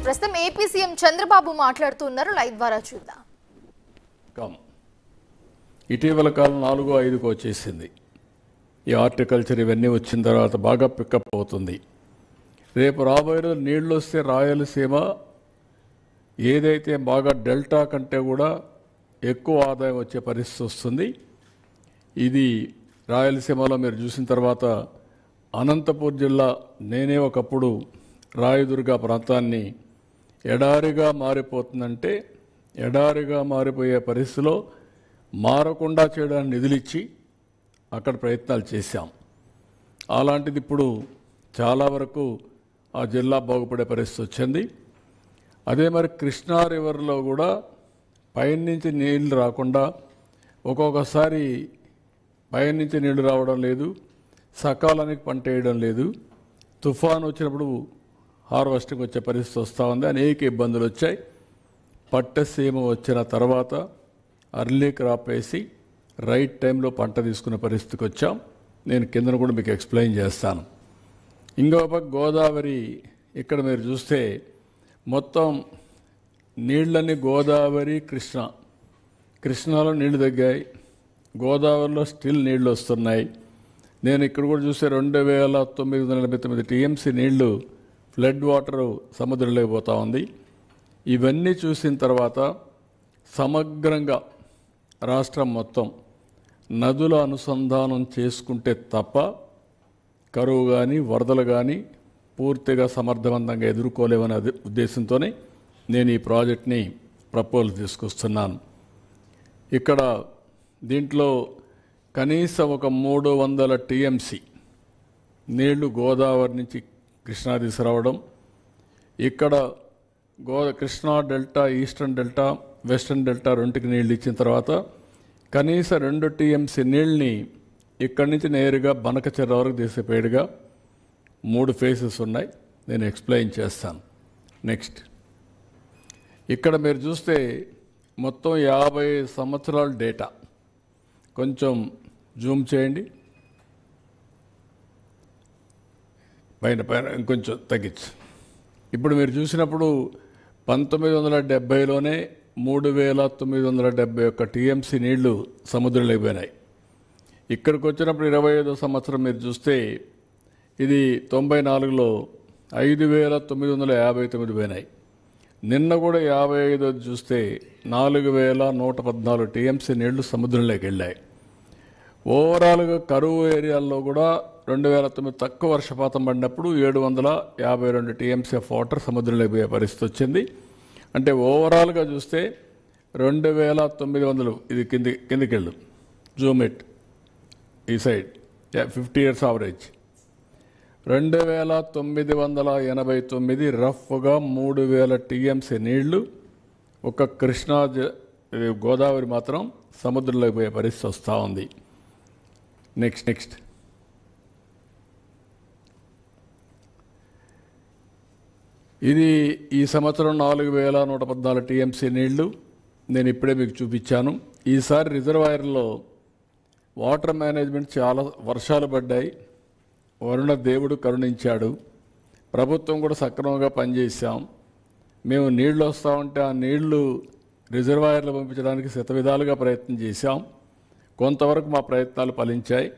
ప్రస్తుతం AP CM Chandrababu మాట్లాడుతున్నారు, live ద్వారా చూద్దాం. ఇటీవల కాలం 4-5కు వచ్చేసింది. ఈ హార్టికల్చర్ ఇవన్నీ వచ్చిన తర్వాత బాగా పికప్ అవుతుంది. రేపు రాబోయే రోజు నీళ్ళు వస్తే రాయలసీమ ఏదైతే బాగా డెల్టా కంటే కూడా ఎక్కువ ఆదాయం వచ్చే పరిస్థితి వస్తుంది. ఇది రాయలసీమలో మీరు చూసిన తర్వాత అనంతపూర్ జిల్లా, నేనే ఒకప్పుడు రాయదుర్గ ప్రాంతాన్ని ఎడారిగా మారిపోతుందంటే ఎడారిగా మారిపోయే పరిస్థితిలో మారకుండా చేయడానికి నిధులిచ్చి అక్కడ ప్రయత్నాలు చేశాం. అలాంటిది ఇప్పుడు చాలా వరకు ఆ జిల్లా బాగుపడే పరిస్థితి వచ్చింది. అదే మరి కృష్ణా రివర్లో కూడా పైనుంచి నీళ్ళు రాకుండా ఒక్కొక్కసారి పైనుంచి నీళ్లు రావడం లేదు, సకాలానికి పంట వేయడం లేదు, తుఫాను వచ్చినప్పుడు హార్వెస్టింగ్ వచ్చే పరిస్థితి వస్తూ ఉంది. అనేక ఇబ్బందులు వచ్చాయి. పట్టసీమ వచ్చిన తర్వాత అర్లీ క్రాప్ వేసి రైట్ టైంలో పంట తీసుకునే పరిస్థితికి వచ్చాం. నేను కిందన కూడా మీకు ఎక్స్ప్లెయిన్ చేస్తాను. ఇంకో పక్క గోదావరి, ఇక్కడ మీరు చూస్తే మొత్తం నీళ్ళన్నీ గోదావరి కృష్ణాలో నీళ్లు తగ్గాయి, గోదావరిలో స్టిల్ నీళ్లు వస్తున్నాయి. నేను ఇక్కడ కూడా చూస్తే 2989 టీఎంసీ నీళ్లు ఫ్లడ్ వాటరు సముద్రంలోకి పోతూ ఉంది. ఇవన్నీ చూసిన తర్వాత సమగ్రంగా రాష్ట్రం మొత్తం నదుల అనుసంధానం చేసుకుంటే తప్ప కరువు కానీ వరదలు కానీ పూర్తిగా సమర్థవంతంగా ఎదుర్కోలేమనే ఉద్దేశంతోనే నేను ఈ ప్రాజెక్ట్ని ప్రపోజల్ తీసుకొస్తున్నాను. ఇక్కడ దీంట్లో కనీసం ఒక 300 టీఎంసీ నీళ్లు గోదావరి నుంచి కృష్ణా తీసుకురావడం, ఇక్కడ Krishna delta, eastern delta, western delta రెండుకి నీళ్ళు ఇచ్చిన తర్వాత కనీసం 2 టీఎంసీ నీళ్ళని ఇక్కడి నుంచి నేరుగా బనకచెర్ల వరకు తీసేపేడుగా 3 ఫేసెస్ ఉన్నాయి. నేను ఎక్స్ప్లెయిన్ చేస్తాను. నెక్స్ట్, ఇక్కడ మీరు చూస్తే మొత్తం 50 సంవత్సరాల డేటా. కొంచెం జూమ్ చేయండి, పైన ఇంకొంచెం తగ్గించు. ఇప్పుడు మీరు చూసినప్పుడు 1970లోనే 3971 టీఎంసీ నీళ్లు సముద్రంలోకి పోయినాయి. ఇక్కడికి వచ్చినప్పుడు 25వ సంవత్సరం మీరు చూస్తే ఇది 94లో 5959 పోయినాయి. నిన్న కూడా 55 చూస్తే 4114 టీఎంసీ నీళ్లు సముద్రంలోకి వెళ్ళాయి. ఓవరాల్గా కరువు ఏరియాల్లో కూడా 2009 తక్కువ వర్షపాతం పడినప్పుడు 752 టీఎంసీ ఆఫ్ వాటర్ సముద్రంలోకి పోయే పరిస్థితి వచ్చింది. అంటే ఓవరాల్గా చూస్తే 2900, ఇది కిందికి వెళ్ళు, జూమ్ ఇట్ ఈ సైడ్, 50 years యావరేజ్ 2989 రఫ్గా 3000 టీఎంసీ నీళ్లు ఒక కృష్ణా గోదావరి మాత్రం సముద్రంలోకి పోయే పరిస్థితి వస్తూ ఉంది. నెక్స్ట్ ఇది ఈ సంవత్సరం 4114 టీఎంసీ నీళ్లు నేను ఇప్పుడే మీకు చూపించాను. ఈసారి రిజర్వాయర్లో వాటర్ మేనేజ్మెంట్ చాలా వర్షాలు పడ్డాయి, వరుణ దేవుడు కరుణించాడు, ప్రభుత్వం కూడా సక్రమంగా పనిచేసాం. మేము నీళ్లు వస్తూ ఉంటే ఆ నీళ్లు రిజర్వాయర్లు పంపించడానికి శతవిధాలుగా ప్రయత్నం చేశాం. కొంతవరకు మా ప్రయత్నాలు ఫలించాయి.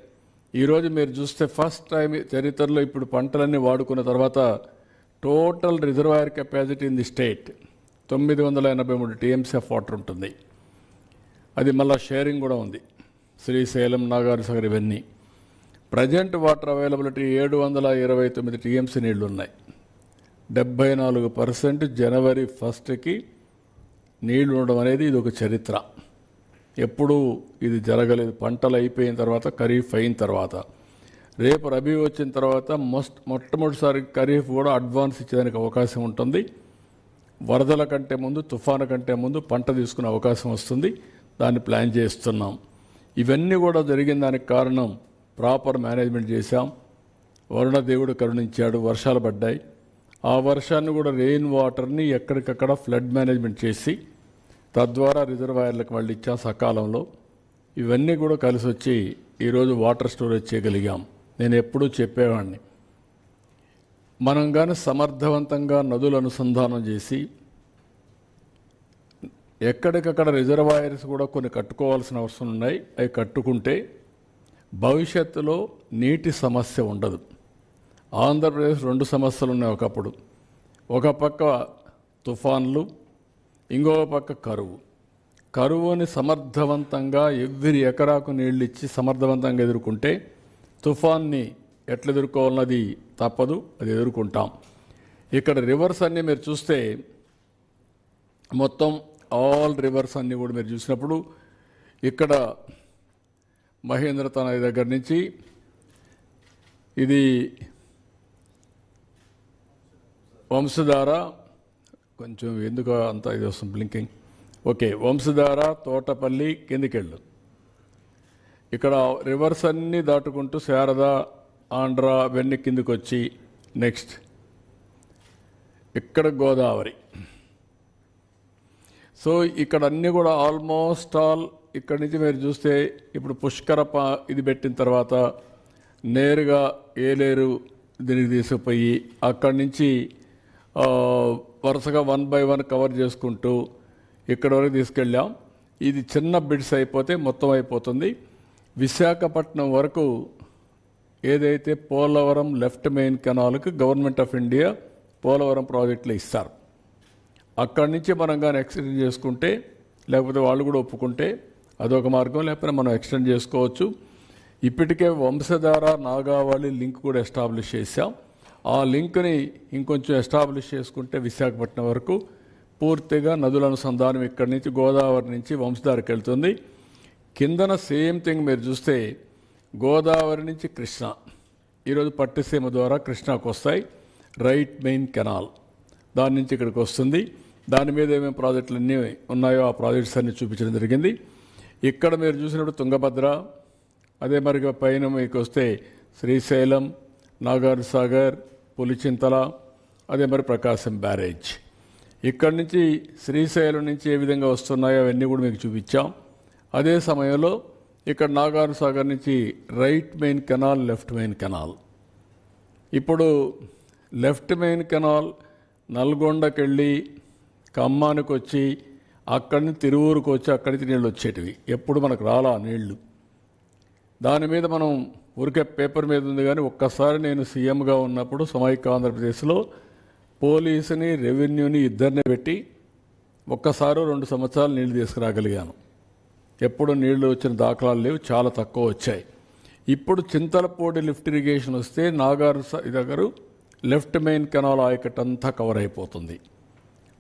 ఈరోజు మీరు చూస్తే ఫస్ట్ టైం చరిత్రలో ఇప్పుడు పంటలన్నీ వాడుకున్న తర్వాత total reservoir capacity in the state 983 TMC of water ఉంటుంది. అది మళ్ళీ షేరింగ్ కూడా ఉంది, శ్రీశైలం, నాగార్జునసాగర్ ఇవన్నీ. ప్రజెంట్ వాటర్ అవైలబిలిటీ 729 టీఎంసీ నీళ్లు ఉన్నాయి. 74% జనవరి 1కి నీళ్లు ఉండడం అనేది ఇది ఒక చరిత్ర. ఎప్పుడూ ఇది జరగలేదు. పంటలు అయిపోయిన తర్వాత, ఖరీఫ్ అయిన తర్వాత, రేపు రబీ వచ్చిన తర్వాత మొట్టమొదటిసారి ఖరీఫ్ కూడా అడ్వాన్స్ ఇచ్చేదానికి అవకాశం ఉంటుంది. వరదల కంటే ముందు, తుఫాను కంటే ముందు పంట తీసుకునే అవకాశం వస్తుంది. దాన్ని ప్లాన్ చేస్తున్నాం. ఇవన్నీ కూడా జరిగిన దానికి కారణం ప్రాపర్ మేనేజ్మెంట్ చేశాం. వరుణ దేవుడు కరుణించాడు, వర్షాలు పడ్డాయి. ఆ వర్షాన్ని కూడా రెయిన్ వాటర్ని ఎక్కడికక్కడ ఫ్లడ్ మేనేజ్మెంట్ చేసి తద్వారా రిజర్వాయర్లకు వాళ్ళు ఇచ్చాం సకాలంలో. ఇవన్నీ కూడా కలిసి వచ్చి ఈరోజు వాటర్ స్టోరేజ్ చేయగలిగాం. నేను ఎప్పుడూ చెప్పేవాడిని, మనం కానీ సమర్థవంతంగా నదులు అనుసంధానం చేసి ఎక్కడికక్కడ రిజర్వాయర్స్ కూడా కొన్ని కట్టుకోవాల్సిన అవసరం ఉన్నాయి. అవి కట్టుకుంటే భవిష్యత్తులో నీటి సమస్య ఉండదు. ఆంధ్రప్రదేశ్ 2 సమస్యలు ఉన్నాయి ఒకప్పుడు. ఒక పక్క తుఫాన్లు, ఇంకో పక్క కరువుని సమర్థవంతంగా ఎవ్రీ ఎకరాకు నీళ్ళు ఇచ్చి సమర్థవంతంగా ఎదుర్కొంటే తుఫాన్ని ఎట్లా ఎదుర్కోవాలన్నది తప్పదు, అది ఎదుర్కొంటాం. ఇక్కడ రివర్స్ అన్నీ మీరు చూస్తే మొత్తం ఆల్ రివర్స్ అన్నీ కూడా మీరు చూసినప్పుడు ఇక్కడ మహేంద్ర తనది దగ్గర నుంచి ఇది వంశధార, కొంచెం ఎందుకు అంత ఇది వస్తుంది బ్లింకింగ్, ఓకే, వంశధార, తోటపల్లి, కిందికెళ్ళు. ఇక్కడ రివర్స్ అన్నీ దాటుకుంటూ శారద, ఆంధ్ర అవన్నీ కిందికి వచ్చి నెక్స్ట్ ఇక్కడ గోదావరి. సో ఇక్కడ అన్నీ కూడా ఆల్మోస్ట్ ఆల్ ఇక్కడి నుంచి మీరు చూస్తే ఇప్పుడు పుష్కర ఇది పెట్టిన తర్వాత నేరుగా ఏలేరు దీనికి తీసుకుపోయి అక్కడి నుంచి వరుసగా 1 by 1 కవర్ చేసుకుంటూ ఇక్కడ వరకు తీసుకెళ్ళాం. ఇది చిన్న బిడ్స్ అయిపోతే మొత్తం అయిపోతుంది. విశాఖపట్నం వరకు ఏదైతే పోలవరం లెఫ్ట్ మెయిన్ కెనాల్కి గవర్నమెంట్ ఆఫ్ ఇండియా పోలవరం ప్రాజెక్టులు ఇస్తారు. అక్కడి నుంచి మనం కానీ ఎక్స్టెండ్ చేసుకుంటే, లేకపోతే వాళ్ళు కూడా ఒప్పుకుంటే అదొక మార్గం, లేకపోతే మనం ఎక్స్టెండ్ చేసుకోవచ్చు. ఇప్పటికే వంశధార, నాగావళి లింక్ కూడా ఎస్టాబ్లిష్ చేశాం. ఆ లింక్ని ఇంకొంచెం ఎస్టాబ్లిష్ చేసుకుంటే విశాఖపట్నం వరకు పూర్తిగా నదుల అనుసంధానం ఇక్కడి నుంచి గోదావరి నుంచి వంశధారకి వెళ్తుంది. కిందన సేమ్ థింగ్ మీరు చూస్తే గోదావరి నుంచి కృష్ణ, ఈరోజు పట్టిసీమ ద్వారా కృష్ణాకు వస్తాయి. రైట్ మెయిన్ కెనాల్ దాని నుంచి ఇక్కడికి వస్తుంది. దాని మీద ఏమేమి ప్రాజెక్టులు అన్నీ ఉన్నాయో ఆ ప్రాజెక్ట్స్ అన్నీ చూపించడం జరిగింది. ఇక్కడ మీరు చూసినప్పుడు తుంగభద్ర, అదే మరి పైన మీకు వస్తే శ్రీశైలం, నాగార్జున సాగర్, పులిచింతల, అదే మరి ప్రకాశం బ్యారేజ్. ఇక్కడి నుంచి శ్రీశైలం నుంచి ఏ విధంగా వస్తున్నాయో అవన్నీ కూడా మీకు చూపించాం. అదే సమయంలో ఇక్కడ నాగార్జున సాగర్ నుంచి right main canal, left main canal. ఇప్పుడు లెఫ్ట్ మెయిన్ కెనాల్ నల్గొండకి వెళ్ళి ఖమ్మానికి వచ్చి అక్కడి నుంచి తిరువూరుకు వచ్చి అక్కడి నుంచి నీళ్ళు వచ్చేటివి. ఎప్పుడు మనకు రాలా నీళ్లు. దాని మీద మనం ఊరికే పేపర్ మీద ఉంది. కానీ ఒక్కసారి నేను సీఎంగా ఉన్నప్పుడు సమైక్య ఆంధ్రప్రదేశ్లో పోలీసుని, రెవెన్యూని ఇద్దరిని పెట్టి ఒక్కసారి 2 సంవత్సరాలు నీళ్లు తీసుకురాగలిగాను. ఎప్పుడు నీళ్లు వచ్చిన దాఖలాలు లేవు, చాలా తక్కువ వచ్చాయి. ఇప్పుడు చింతలపూడి లిఫ్ట్ ఇరిగేషన్ వస్తే నాగార్జున దగ్గర లెఫ్ట్ మెయిన్ కెనాల్ ఆయకట్ అంతా కవర్ అయిపోతుంది.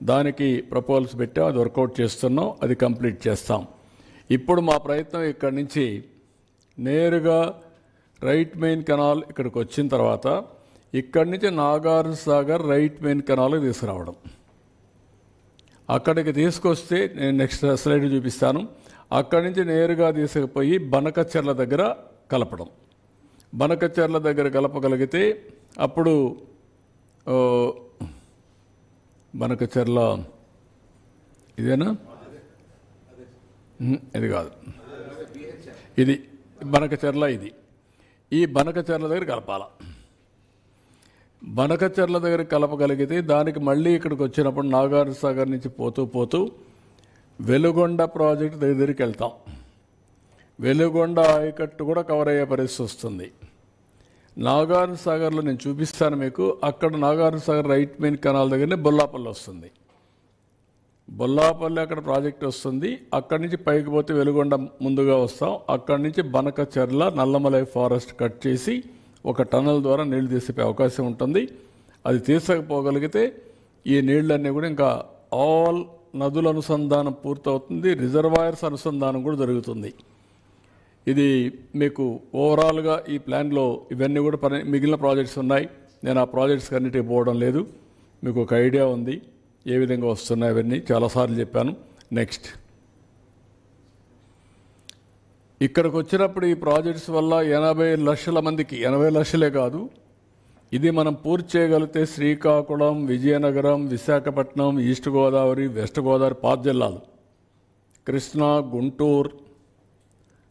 దానికి ప్రపోజల్స్ పెట్టాం, అది వర్కౌట్ చేస్తున్నాం, అది కంప్లీట్ చేస్తాం. ఇప్పుడు మా ప్రయత్నం ఇక్కడి నుంచి నేరుగా రైట్ మెయిన్ కెనాల్ ఇక్కడికి వచ్చిన తర్వాత ఇక్కడి నుంచి నాగార్జున సాగర్ రైట్ మెయిన్ కెనాల్కి తీసుకురావడం. అక్కడికి తీసుకొస్తే నేను నెక్స్ట్ స్లైడ్ చూపిస్తాను. అక్కడి నుంచి నేరుగా తీసుకుపోయి బనకచెర్ల దగ్గర కలపడం. బనకచెర్ల దగ్గర కలపగలిగితే అప్పుడు బనకచెర్ల ఇదేనా, ఇది కాదు, ఇది బనకచెర్ల. ఇది ఈ బనకచెర్ల దగ్గర కలపాల. బనకచెర్ల దగ్గర కలపగలిగితే దానికి మళ్ళీ ఇక్కడికి వచ్చినప్పుడు నాగార్జున సాగర్ నుంచి పోతూ పోతూ వెలుగొండ ప్రాజెక్టు దగ్గరికి వెళ్తాం. వెలుగొండ ఆయకట్టు కూడా కవర్ అయ్యే పరిస్థితి వస్తుంది. నాగార్జున సాగర్లో నేను చూపిస్తాను మీకు. అక్కడ Nagarjuna Sagar right main canal దగ్గరనే బొల్లాపల్లి వస్తుంది. బొల్లాపల్లి అక్కడ ప్రాజెక్ట్ వస్తుంది. అక్కడి నుంచి పైకి పోతే వెలుగొండ ముందుగా వస్తాం. అక్కడి నుంచి బనకచెర్ల, నల్లమలై ఫారెస్ట్ కట్ చేసి ఒక టన్నల్ ద్వారా నీళ్లు తీసే అవకాశం ఉంటుంది. అది తీసకపోగలిగితే ఈ నీళ్ళన్నీ కూడా ఇంకా ఆల్ నదుల అనుసంధానం పూర్తవుతుంది. రిజర్వాయర్స్ అనుసంధానం కూడా జరుగుతుంది. ఇది మీకు ఓవరాల్గా ఈ ప్లాన్లో ఇవన్నీ కూడా మిగిలిన ప్రాజెక్ట్స్ ఉన్నాయి. నేను ఆ ప్రాజెక్ట్స్కి అన్నిటికీ పోవడం లేదు. మీకు ఒక ఐడియా ఉంది ఏ విధంగా వస్తున్నాయి. అవన్నీ చాలాసార్లు చెప్పాను. నెక్స్ట్ ఇక్కడికి వచ్చినప్పుడు ఈ ప్రాజెక్ట్స్ వల్ల 80 లక్షల మందికి, 80 లక్షలే కాదు, ఇది మనం పూర్తి చేయగలిగితే శ్రీకాకుళం, విజయనగరం, విశాఖపట్నం, ఈస్ట్ గోదావరి, వెస్ట్ గోదావరి 5 జిల్లాలు, కృష్ణా, గుంటూరు,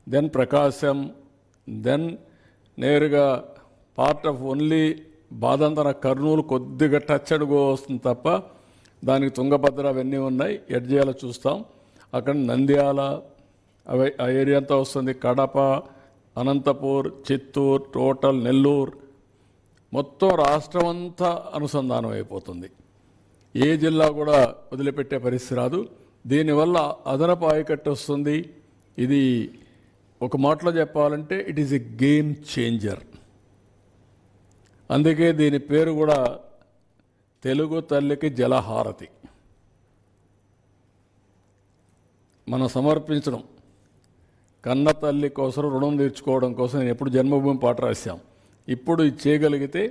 దెన్ ప్రకాశం, దెన్ నేరుగా పార్ట్ ఆఫ్ ఓన్లీ బాదంతన కర్నూలు కొద్దిగా టచ్ అడుగు వస్తుంది తప్ప దానికి తుంగభద్ర అవన్నీ ఉన్నాయి. ఎడ్ చేయాలో చూస్తాం. అక్కడ నంద్యాల అవి ఆ ఏరియా అంతా వస్తుంది. కడప, అనంతపూర్, చిత్తూరు, టోటల్ నెల్లూరు, మొత్తం రాష్ట్రం అంతా అనుసంధానం అయిపోతుంది. ఏ జిల్లా కూడా వదిలిపెట్టే పరిస్థితి రాదు. దీనివల్ల అదనపు ఆయకట్టు వస్తుంది. ఇది ఒక మాటలో చెప్పాలంటే it is a game changer. అందుకే దీని పేరు కూడా తెలుగు తల్లికి జలహారతి. మనం సమర్పించడం కన్న తల్లి కోసం రుణం తీర్చుకోవడం కోసం నేను ఎప్పుడు జన్మభూమి పాట రాశాం. ఇప్పుడు ఇది చేయగలిగితే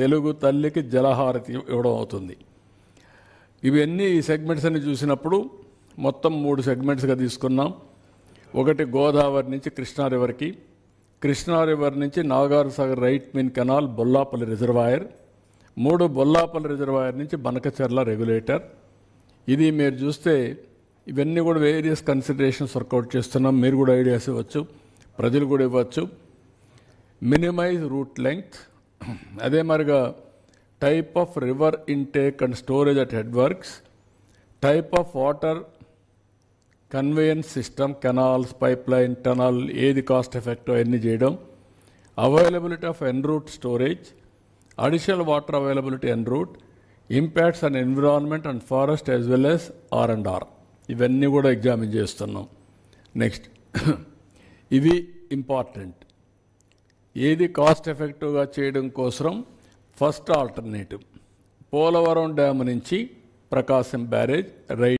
తెలుగు తల్లికి జలహారతి ఇవ్వడం అవుతుంది. ఇవన్నీ ఈ సెగ్మెంట్స్ అన్ని చూసినప్పుడు మొత్తం 3 సెగ్మెంట్స్గా తీసుకున్నాం. ఒకటి గోదావరి నుంచి కృష్ణా రివర్కి, కృష్ణా రివర్ నుంచి Nagar Sagar right main canal Bollapalli reservoir, 3 Bollapalli reservoir నుంచి బనకచర్ల రెగ్యులేటర్. ఇది మీరు చూస్తే ఇవన్నీ కూడా వేరియస్ కన్సిడరేషన్స్ వర్కౌట్ చేస్తున్నాం. మీరు కూడా ఐడియాస్ ఇవ్వచ్చు, ప్రజలు కూడా ఇవ్వచ్చు. మినిమైజ్ రూట్ లెంగ్త్, అదే మరిగా type of river intake and storage at head works, type of water conveyance system, canals, pipe line, tunnel, ఏది కాస్ట్ ఎఫెక్టివ్ అన్నీ చేయడం, availability of en route storage, additional water availability en route, impacts on environment and forest as well as R&R. ఇవన్నీ కూడా examine చేస్తున్నాం. Next ఇవి important. ఏది cost ఎఫెక్టివ్గా చేయడం కోసం ఫస్ట్ ఆల్టర్నేటివ్ పోలవరం డ్యామ్ నుంచి ప్రకాశం బ్యారేజ్ రైట్